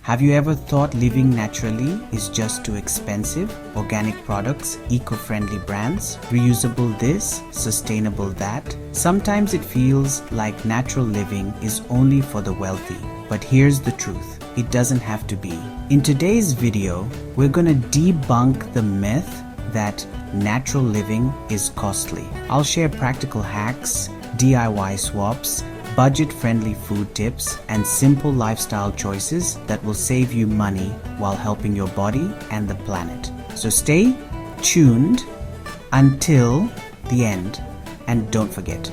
Have you ever thought living naturally is just too expensive? Organic products, eco-friendly brands, reusable this, sustainable that. Sometimes it feels like natural living is only for the wealthy. But here's the truth. It doesn't have to be. In today's video, we're gonna debunk the myth that natural living is costly. I'll share practical hacks, DIY swaps, budget-friendly food tips, and simple lifestyle choices that will save you money while helping your body and the planet. So stay tuned until the end, and don't forget,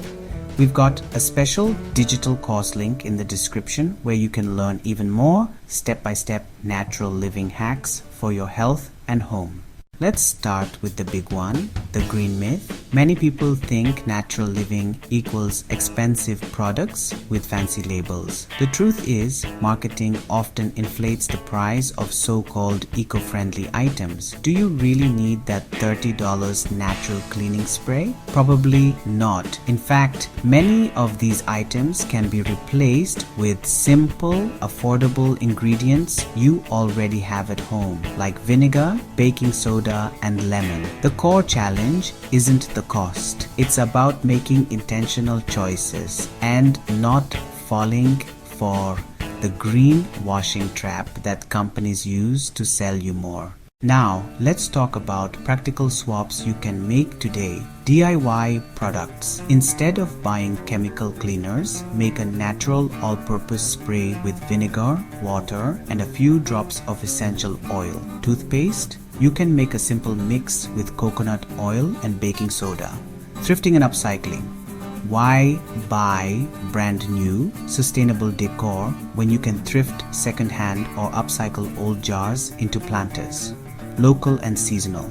we've got a special digital course link in the description where you can learn even more step-by-step natural living hacks for your health and home. Let's start with the big one, the green myth. Many people think natural living equals expensive products with fancy labels. The truth is, marketing often inflates the price of so-called eco-friendly items. Do you really need that $30 natural cleaning spray? Probably not. In fact, many of these items can be replaced with simple, affordable ingredients you already have at home, like vinegar, baking soda, and lemon. The core challenge isn't the cost. It's about making intentional choices and not falling for the greenwashing trap that companies use to sell you more. Now, let's talk about practical swaps you can make today. DIY products. Instead of buying chemical cleaners, make a natural all-purpose spray with vinegar, water, and a few drops of essential oil. Toothpaste. You can make a simple mix with coconut oil and baking soda. Thrifting and upcycling. Why buy brand new, sustainable decor when you can thrift secondhand or upcycle old jars into planters? Local and seasonal.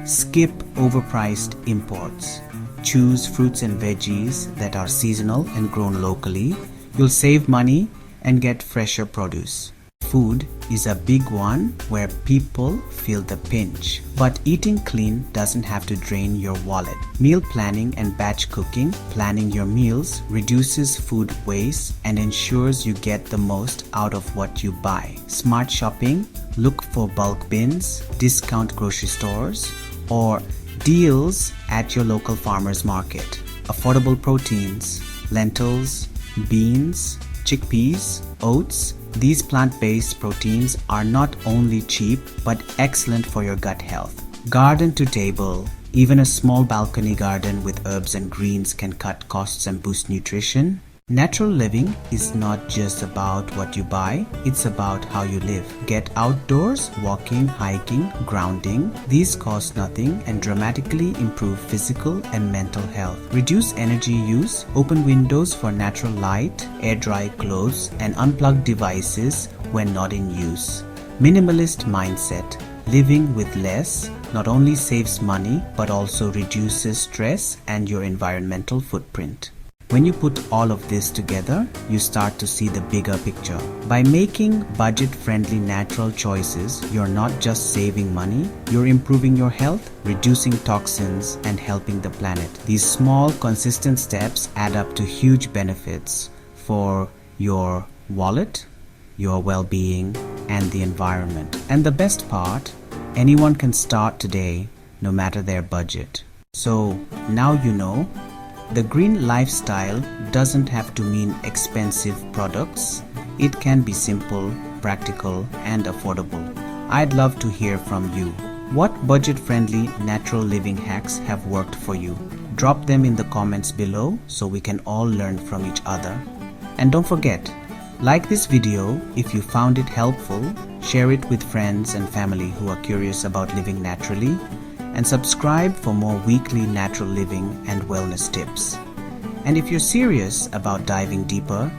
Skip overpriced imports. Choose fruits and veggies that are seasonal and grown locally. You'll save money and get fresher produce. Food is a big one where people feel the pinch. But eating clean doesn't have to drain your wallet. Meal planning and batch cooking, planning your meals, reduces food waste and ensures you get the most out of what you buy. Smart shopping, look for bulk bins, discount grocery stores, or deals at your local farmers market. Affordable proteins, lentils, beans, chickpeas, oats. These plant-based proteins are not only cheap but excellent for your gut health. Garden to table. Even a small balcony garden with herbs and greens can cut costs and boost nutrition. Natural living is not just about what you buy, it's about how you live. Get outdoors, walking, hiking, grounding. These cost nothing and dramatically improve physical and mental health. Reduce energy use, open windows for natural light, air dry clothes, and unplug devices when not in use. Minimalist mindset. Living with less not only saves money but also reduces stress and your environmental footprint. When you put all of this together, you start to see the bigger picture. By making budget-friendly natural choices, you're not just saving money, you're improving your health, reducing toxins, and helping the planet. These small, consistent steps add up to huge benefits for your wallet, your well-being, and the environment. And the best part, anyone can start today, no matter their budget. So now you know, the green lifestyle doesn't have to mean expensive products. It can be simple, practical, and affordable. I'd love to hear from you. What budget-friendly natural living hacks have worked for you? Drop them in the comments below so we can all learn from each other. And don't forget, like this video if you found it helpful, share it with friends and family who are curious about living naturally, and subscribe for more weekly natural living and wellness tips. And if you're serious about diving deeper,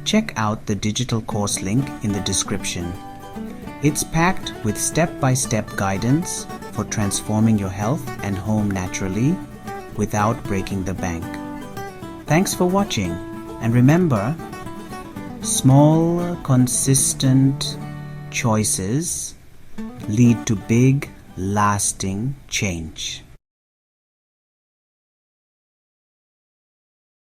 check out the digital course link in the description. It's packed with step-by-step guidance for transforming your health and home naturally without breaking the bank. Thanks for watching, and remember, small, consistent choices lead to big, lasting change.